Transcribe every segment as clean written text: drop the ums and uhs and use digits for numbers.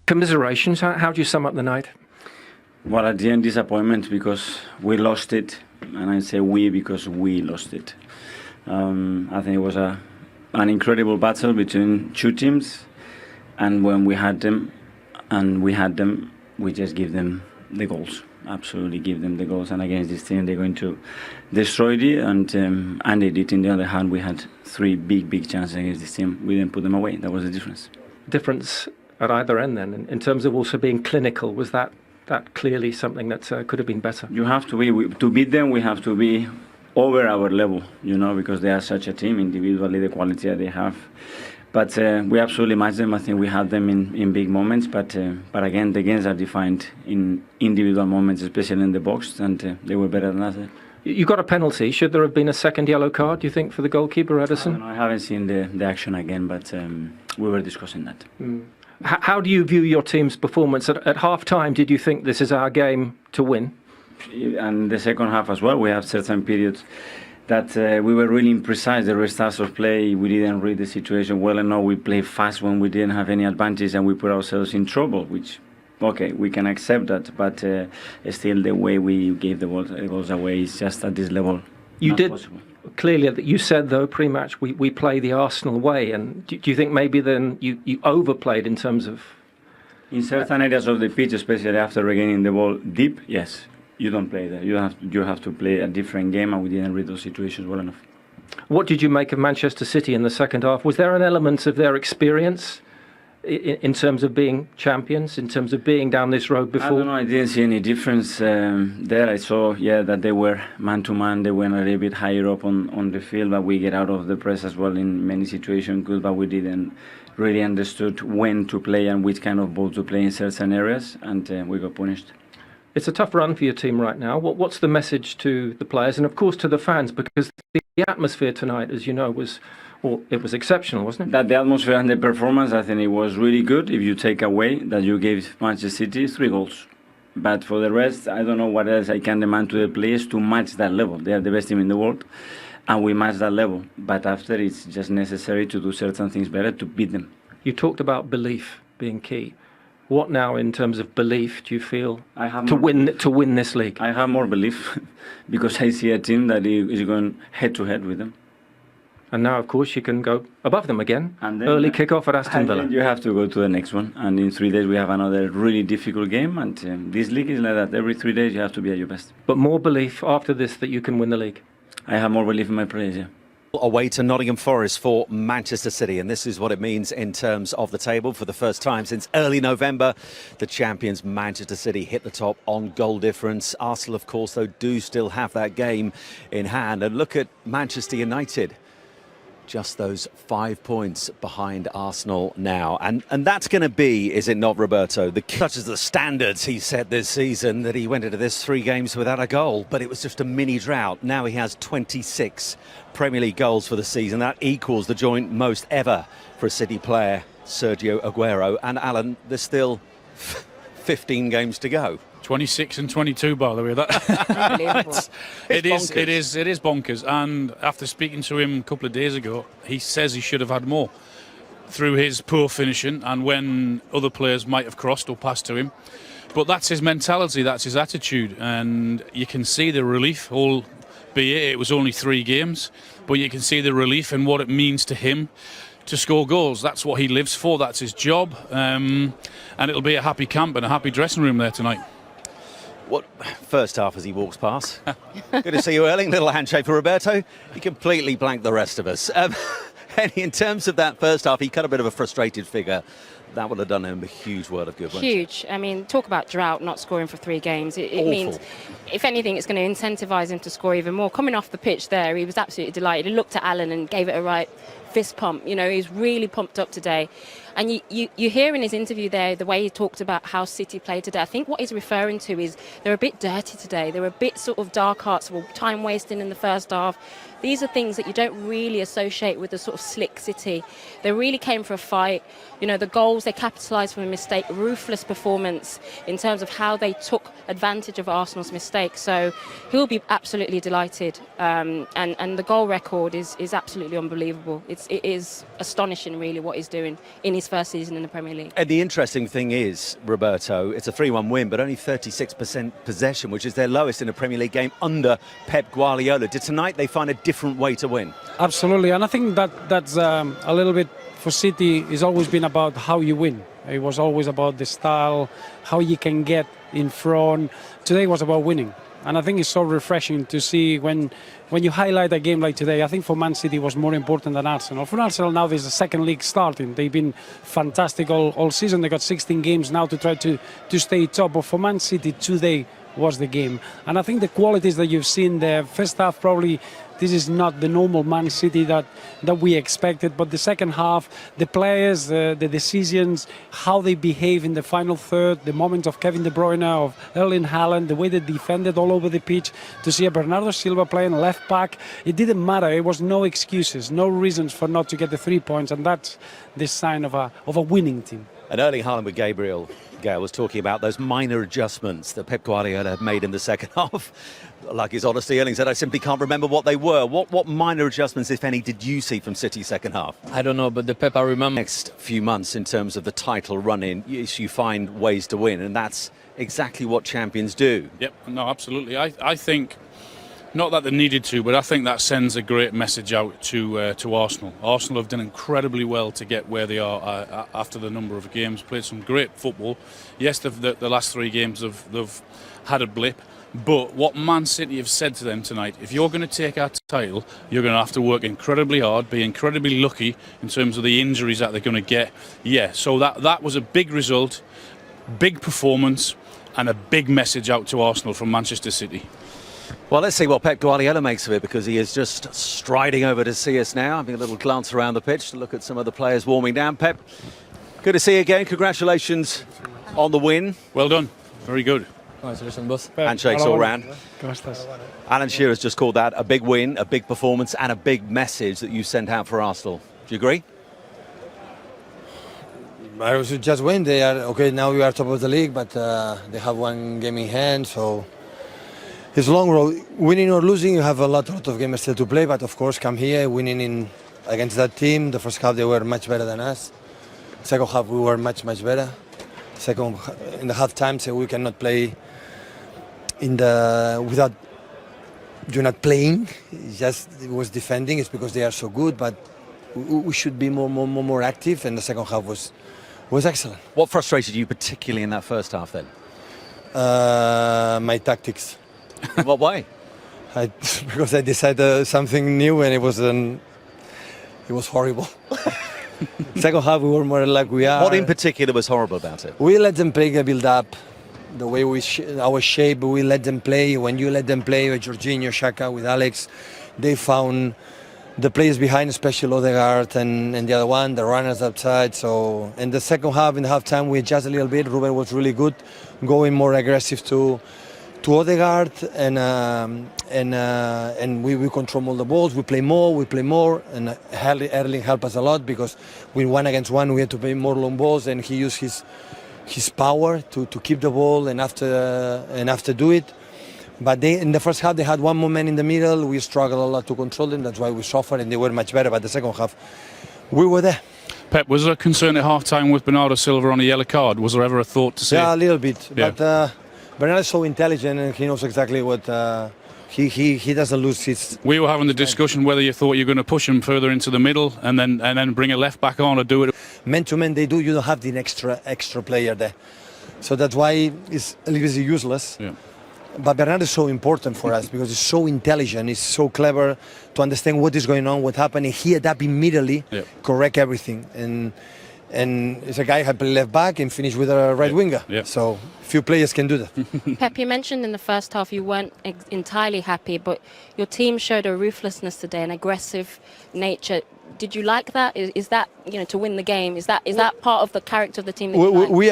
Commiserations. How do you sum up the night? Well, at the end, disappointment because we lost it, and I say we because we lost it. I think it was an incredible battle between two teams, and when we had them, we just give them the goals. Absolutely give them the goals, and against this team, they're going to destroy it, and they did. In the other hand, we had three big chances against this team. We didn't put them away. That was the difference. Difference at either end, then, in terms of also being clinical. Was that clearly something that could have been better? You have to be to beat them. We have to be over our level, because they are such a team individually, the quality that they have. But we absolutely matched them. I think we had them in big moments. But again, the games are defined in individual moments, especially in the box, and they were better than us. You got a penalty. Should there have been a second yellow card, do you think, for the goalkeeper, Ederson? I haven't seen the action again, but we were discussing that. How do you view your team's performance? At half-time, did you think this is our game to win? And the second half as well, we have certain periods that we were really imprecise. The restarts of play, we didn't read the situation well enough. We played fast when we didn't have any advantage, and we put ourselves in trouble, which, okay, we can accept that, but still the way we gave the goals away is just at this level. You did possible. Clearly, you said, though, pre-match, we play the Arsenal way, and do you think maybe then you overplayed in terms of... In certain areas of the pitch, especially after regaining the ball deep, yes. You don't play that. You have to play a different game, and we didn't read those situations well enough. What did you make of Manchester City in the second half? Was there an element of their experience in terms of being champions, in terms of being down this road before? I don't know. I didn't see any difference there. I saw, that they were man-to-man. They went a little bit higher up on the field, but we get out of the press as well in many situations. Good, but we didn't really understood when to play and which kind of ball to play in certain areas, and we got punished. It's a tough run for your team right now. What's the message to the players and, of course, to the fans? Because the atmosphere tonight, as you know, was exceptional, wasn't it? That the atmosphere and the performance, I think it was really good. If you take away that you gave Manchester City 3 goals. But for the rest, I don't know what else I can demand to the players to match that level. They are the best team in the world, and we match that level. But after, it's just necessary to do certain things better to beat them. You talked about belief being key. What now, in terms of belief, do you feel to win this league? I have more belief because I see a team that is going head-to-head with them. And now, of course, you can go above them again. And then, early kick-off at Aston Villa. You have to go to the next one. And in 3 days, we have another really difficult game. And this league is like that. Every 3 days, you have to be at your best. But more belief after this that you can win the league? I have more belief in my players, yeah. Away to Nottingham Forest for Manchester City, and this is what it means in terms of the table. For the first time since early November, the champions Manchester City hit the top on goal difference. Arsenal, of course, though, do still have that game in hand. And look at Manchester United, just those 5 points behind Arsenal now. And that's going to be, is it not, Roberto, such as the standards he set this season, that he went into this 3 games without a goal, but it was just a mini drought. Now he has 26 Premier League goals for the season. That equals the joint most ever for a City player, Sergio Aguero. And Alan, there's still 15 games to go. 26 and 22, by the way. It is bonkers. And after speaking to him a couple of days ago, he says he should have had more through his poor finishing and when other players might have crossed or passed to him. But that's his mentality, that's his attitude, and you can see the relief, albeit it was only 3 games, but you can see the relief in what it means to him to score goals. That's what he lives for, that's his job, and it'll be a happy camp and a happy dressing room there tonight. What first half as he walks past? Good to see you, Erling. Little handshake for Roberto. He completely blanked the rest of us. In terms of that first half, he cut a bit of a frustrated figure. That would have done him a huge world of good. Huge. I mean, talk about drought, not scoring for 3 games. It means, if anything, it's going to incentivise him to score even more. Coming off the pitch there, he was absolutely delighted. He looked at Alan and gave it a right fist pump. You know, he's really pumped up today. And you hear in his interview there the way he talked about how City played today. I think what he's referring to is they're a bit dirty today. They're a bit sort of dark arts, time wasting in the first half. These are things that you don't really associate with the sort of slick City. They really came for a fight. You know, the goals, they capitalised from a mistake, ruthless performance in terms of how they took advantage of Arsenal's mistake. So he'll be absolutely delighted. And the goal record is absolutely unbelievable. It is astonishing, really, what he's doing in his first season in the Premier League. And the interesting thing is, Roberto, it's a 3-1 win, but only 36% possession, which is their lowest in a Premier League game under Pep Guardiola. Did tonight they find a different way to win? Absolutely, and I think that's a little bit for City. It's always been about how you win. It was always about the style, how you can get in front. Today was about winning. And I think it's so refreshing to see when you highlight a game like today. I think for Man City it was more important than Arsenal. For Arsenal now there's a second league starting. They've been fantastic all season. They got 16 games now to try to stay top. But for Man City today was the game. And I think the qualities that you've seen there, first half probably this is not the normal Man City that we expected, but the second half, the players, the decisions, how they behave in the final third, the moment of Kevin De Bruyne, of Erling Haaland, the way they defended all over the pitch, to see a Bernardo Silva playing left back, it didn't matter. It was no excuses, no reasons for not to get the 3 points, and that's the sign of a winning team. And Erling Haaland with Gail was talking about those minor adjustments that Pep Guardiola had made in the second half. Like his honesty, Erling said, I simply can't remember what they were. What minor adjustments, if any, did you see from City's second half? I don't know, but the Pep I remember. Next few months in terms of the title run-in, you find ways to win, and that's exactly what champions do. Yep, no, absolutely. I think, not that they needed to, but I think that sends a great message out to Arsenal. Arsenal have done incredibly well to get where they are after the number of games, played some great football. Yes, the last 3 games they've had a blip, but what Man City have said to them tonight, if you're going to take our title, you're going to have to work incredibly hard, be incredibly lucky in terms of the injuries that they're going to get. Yeah, so that was a big result, big performance, and a big message out to Arsenal from Manchester City. Well, let's see what Pep Guardiola makes of it, because he is just striding over to see us now, having a little glance around the pitch to look at some of the players warming down. Pep, good to see you again. Congratulations on the win. Well done. Very good. Congratulations, boss. Handshakes all round. Gracias. Alan Shearer's just called that a big win, a big performance, and a big message that you sent out for Arsenal. Do you agree? I should just win. They are okay. Now we are top of the league, but they have 1 game in hand, so it's a long road. Winning or losing, you have a lot of games still to play. But of course, come here, winning against that team. The first half they were much better than us. Second half we were much better. Second in the half time, so we cannot play without you're not playing. It was defending. It's because they are so good, but we should be more active. And the second half was excellent. What frustrated you particularly in that first half then? My tactics. In what way? Because I decided something new and it was horrible. Second half we were more like we are. What in particular was horrible about it? We let them play the build up, the way our shape. We let them play. When you let them play with Jorginho, Xhaka, with Alex, they found the players behind, especially Odegaard and the other one, the runners outside. So in the second half, in the half time, we adjusted a little bit. Ruben was really good, going more aggressive to Odegaard, and we control all the balls. We play more, and Erling helped us a lot because with 1 against 1 we had to play more long balls, and he used his power to keep the ball and after do it. But in the first half they had 1 more man in the middle. We struggled a lot to control them. That's why we suffered, and they were much better. But the second half we were there. Pep, was there a concern at half-time with Bernardo Silva on a yellow card? Was there ever a thought to say? Yeah, a little bit. Yeah. But Bernardo is so intelligent, and he knows exactly what he doesn't lose his. We were having the discussion whether you thought you were going to push him further into the middle and then bring a left back on or do it. Man to man, you don't have the extra player there, so that's why it's a little bit useless. Yeah. But Bernardo is so important for us because he's so intelligent, he's so clever to understand what is going on, what happened, and he adapt immediately, correct everything, and it's a guy who play left back and finish with a right winger. Yeah. So few players can do that. Pep, you mentioned in the first half you weren't entirely happy, but your team showed a ruthlessness today, an aggressive nature. Did you like that? Is that, to win the game? Is that part of the character of the team that you like? We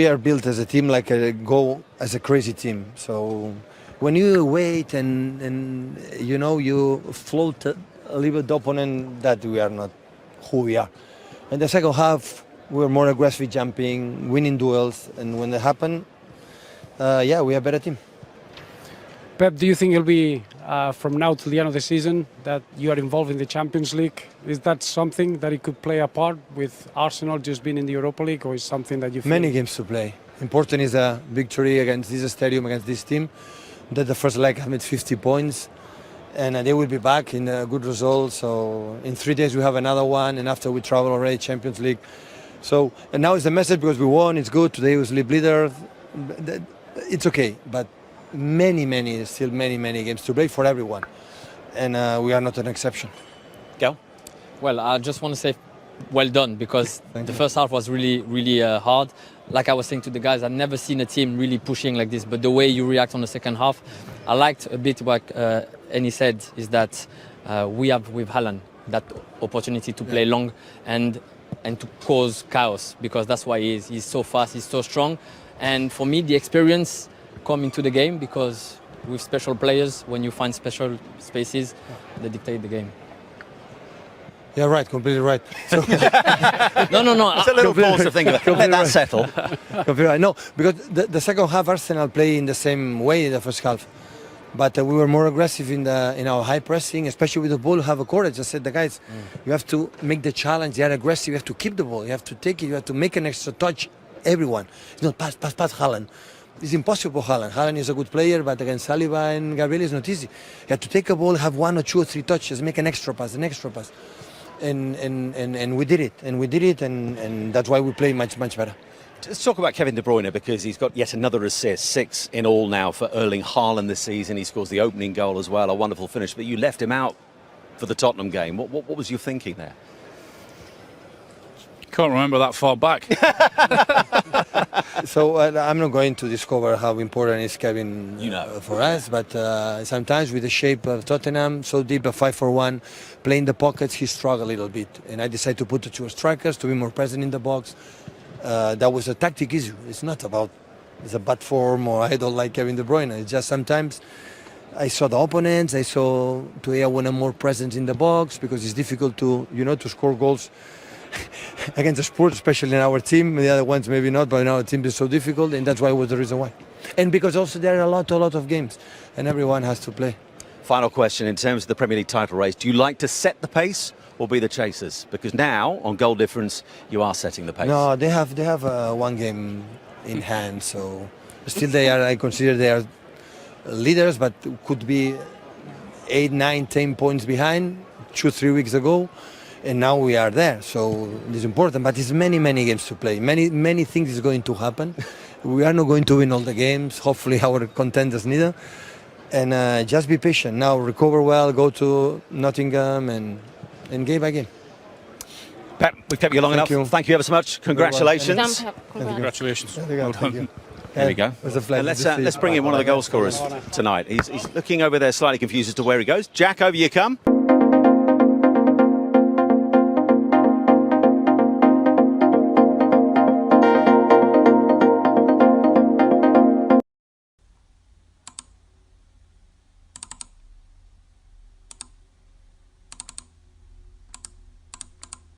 are built as a team, like go as a crazy team. So when you wait and you know you float a little bit the opponent, that we are not who we are. In the second half, we were more aggressive jumping, winning duels, and when that happened, yeah, we are a better team. Pep, do you think it'll be from now till the end of the season that you are involved in the Champions League? Is that something that it could play a part with Arsenal just being in the Europa League, or is something that you feel? Many games to play. Important is a victory against this stadium, against this team. That the first leg have made 50 points, and they will be back in a good result. So in 3 days we have another one, and after we travel already Champions League. So and now it's the message because we won. It's good. Today we sleep leader. It's okay, but many games to play for everyone, and we are not an exception. Go. Well, I just want to say well done, because Thank the you. first half was really hard. Like I was saying to the guys, I've never seen a team really pushing like this, but the way you react on the second half, I liked a bit what Eni said, is that we have with Haaland that opportunity to play long and to cause chaos, because that's why he is. He's so fast, he's so strong, and for me the experience come into the game, because with special players, when you find special spaces, they dictate the game. Yeah, right, completely right. So, No. It's a little pause to think about. Let that settle. completely right. No, because the second half Arsenal play in the same way in the first half, but we were more aggressive in our high pressing, especially with the ball. You have a courage. I said, the guys, you have to make the challenge. They are aggressive. You have to keep the ball. You have to take it. You have to make an extra touch. Everyone. It's not pass, Haaland. It's impossible, Haaland. Haaland is a good player, but against Saliba and Gabriel it's not easy. You have to take a ball, have 1 or 2 or 3 touches, make an extra pass. And we did it, and that's why we play much better. Let's talk about Kevin De Bruyne, because he's got yet another assist, 6 in all now for Erling Haaland this season. He scores the opening goal as well, a wonderful finish. But you left him out for the Tottenham game. What was your thinking there? Can't remember that far back. So I'm not going to discover how important is Kevin for us, but sometimes with the shape of Tottenham, so deep, a 5-4-1, playing the pockets, he struggled a little bit. And I decided to put the 2 strikers to be more present in the box. That was a tactic issue. It's not about it's a bad form or I don't like Kevin De Bruyne. It's just sometimes I saw the opponents. I saw today I wanted more presence in the box, because it's difficult to score goals against the Spurs, especially in our team. The other ones maybe not, but in our team it's so difficult, and that's why was the reason why. And because also there are a lot of games, and everyone has to play. Final question, in terms of the Premier League title race, do you like to set the pace or be the chasers? Because now, on goal difference, you are setting the pace. No, they have 1 game in hand, so still I consider they are leaders, but could be 8, 9, 10 points behind 2-3 weeks ago. And now we are there, so it's important. But it's many games to play. Many things is going to happen. We are not going to win all the games. Hopefully our contenders neither. And just be patient. Now recover well, go to Nottingham and game by game. Pep, we've kept you long enough. You. Thank you ever so much. Congratulations. Done, Pep. Congrats. Congratulations. Thank you. There we go. It was a pleasure. And let's bring in one of the goal scorers tonight. He's looking over there slightly confused as to where he goes. Jack, over you come.